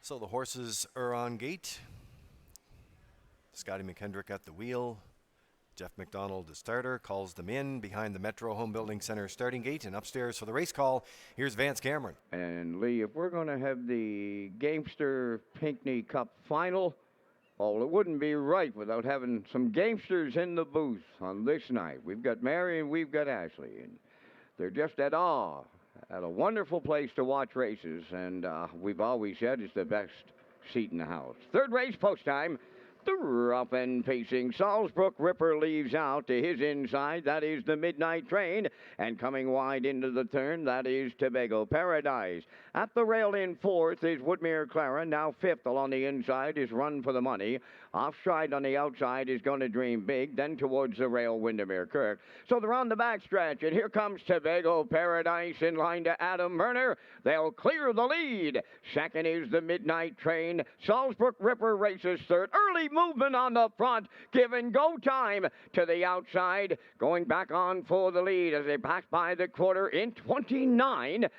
So the horses are on gate. Scotty McKendrick at the wheel. Jeff McDonald, the starter, calls them in behind the Metro Home Building Center starting gate. And upstairs for the race call, here's Vance Cameron. And Lee, if we're going to have the Gamester Pinckney Cup final, well, it wouldn't be right without having some gamesters in the booth on this night. We've got Mary and we've got Ashley, and they're just at awe at a wonderful place to watch races, and we've always said it's the best seat in the house. Third race, post time. The rough and pacing Salzbrook Ripper leaves out to his inside. That is the Midnight Train. And coming wide into the turn, that is Tobago Paradise. At the rail in fourth is Woodmere Clara. Now fifth along the inside is Run for the Money. Offside on the outside is Gonna Dream Big. Then towards the rail, Windermere Kirk. So they're on the backstretch. And here comes Tobago Paradise in line to Adam Murner. They'll clear the lead. Second is the Midnight Train. Salzbrook Ripper races third. Early movement on the front, giving go time to the outside, going back on for the lead as they pass by the quarter in 29-2,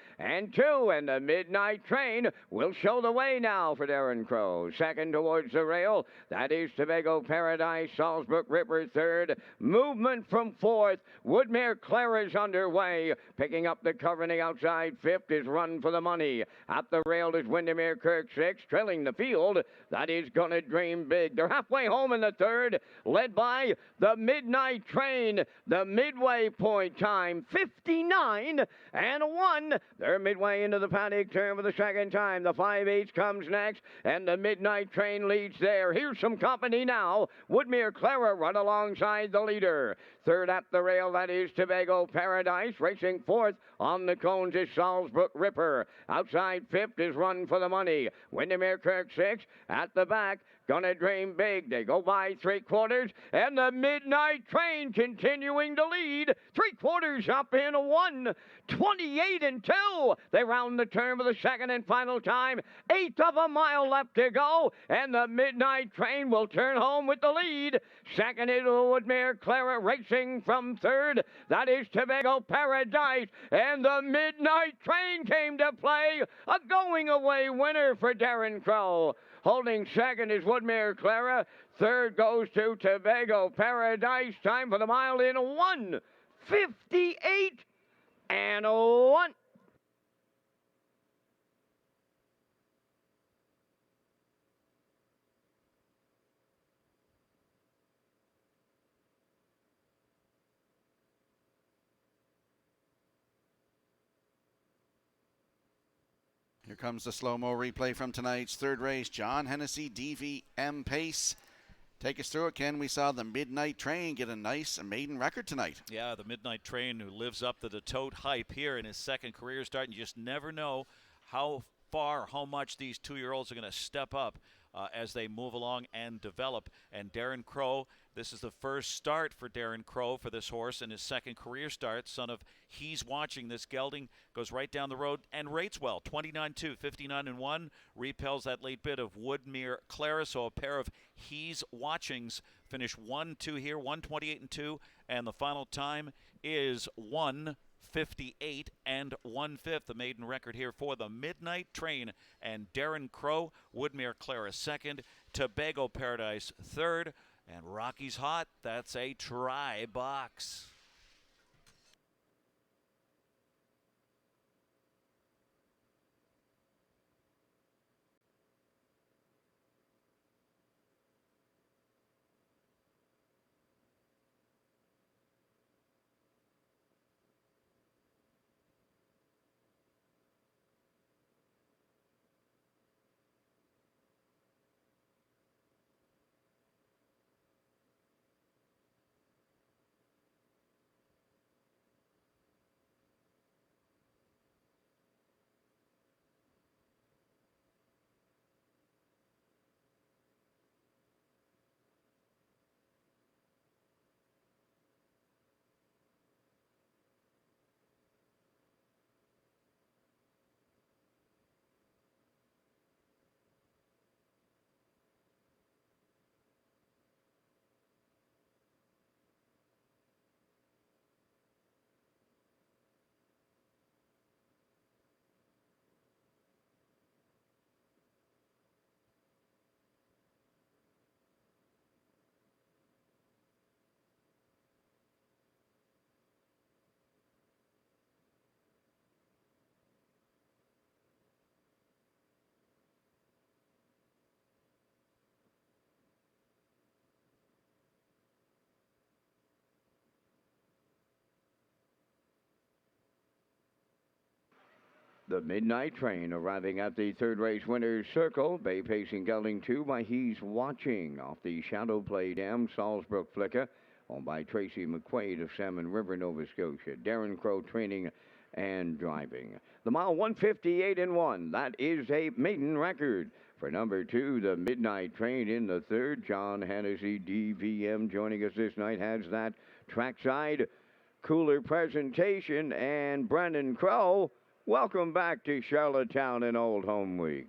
and the Midnight Train will show the way now for Darren Crow. Second towards the rail, that is Tobago Paradise. Salzbrook Ripper third. Movement from fourth. Woodmere Clara's underway, picking up the cover on the outside. Fifth is Run for the Money. At the rail is Windermere Kirk sixth, trailing the field. That is Gonna Dream Big. They're halfway home in the third, led by the Midnight Train. The midway point time, 59-1. They're midway into the paddock turn for the second time. The 5/8 comes next, and the Midnight Train leads there. Here's some company now. Woodmere Clara run alongside the leader. Third at the rail, that is Tobago Paradise. Racing fourth on the cones is Salzbrook Ripper. Outside fifth is Run for the Money. Windermere Kirk sixth. At the back, Gonna Dream Big. They go by three quarters, and the Midnight Train continuing to lead. Three quarters up in 1:28-2. They round the turn for the second and final time. Eighth of a mile left to go, and the Midnight Train will turn home with the lead. Second is Woodmere Clara racing from third. That is Tobago Paradise, and the Midnight Train came to play. A going away winner for Darren Crow. Holding second is Woodmere Clara. Third goes to Tobago Paradise. Time for the mile in 1:58-1. Here comes the slow-mo replay from tonight's third race. John Hennessy, DVM Pace. Take us through it, Ken. We saw the Midnight Train get a nice maiden record tonight. Yeah, the Midnight Train, who lives up to the tote hype here in his second career start. And you just never know how far, how much these two-year-olds are going to step up as they move along and develop. And Darren Crow, this is the first start for Darren Crow for this horse in his second career start. Son of He's Watching. This gelding goes right down the road and rates well. 29-2, 59-1. Repels that late bit of Woodmere Clara. So a pair of He's Watchings finish 1-2 here, 1:28-2. And the final time is 1:58 1/5, the maiden record here for the Midnight Train and Darren Crow. Woodmere Clara second, Tobago Paradise third, and Rocky's Hot. That's a try box. The Midnight Train arriving at the third race winner's circle. Bay Pacing gelding 2 by He's Watching off the Shadow Play Dam, Salisbrook Flicker, owned by Tracy McQuaid of Salmon River, Nova Scotia. Darren Crow training and driving. The mile 158 and 1. That is a maiden record. For number 2, the Midnight Train in the third. John Hennessy, DVM, joining us this night, has that trackside cooler presentation. And Brendan Crow, welcome back to Charlottetown and Old Home Week.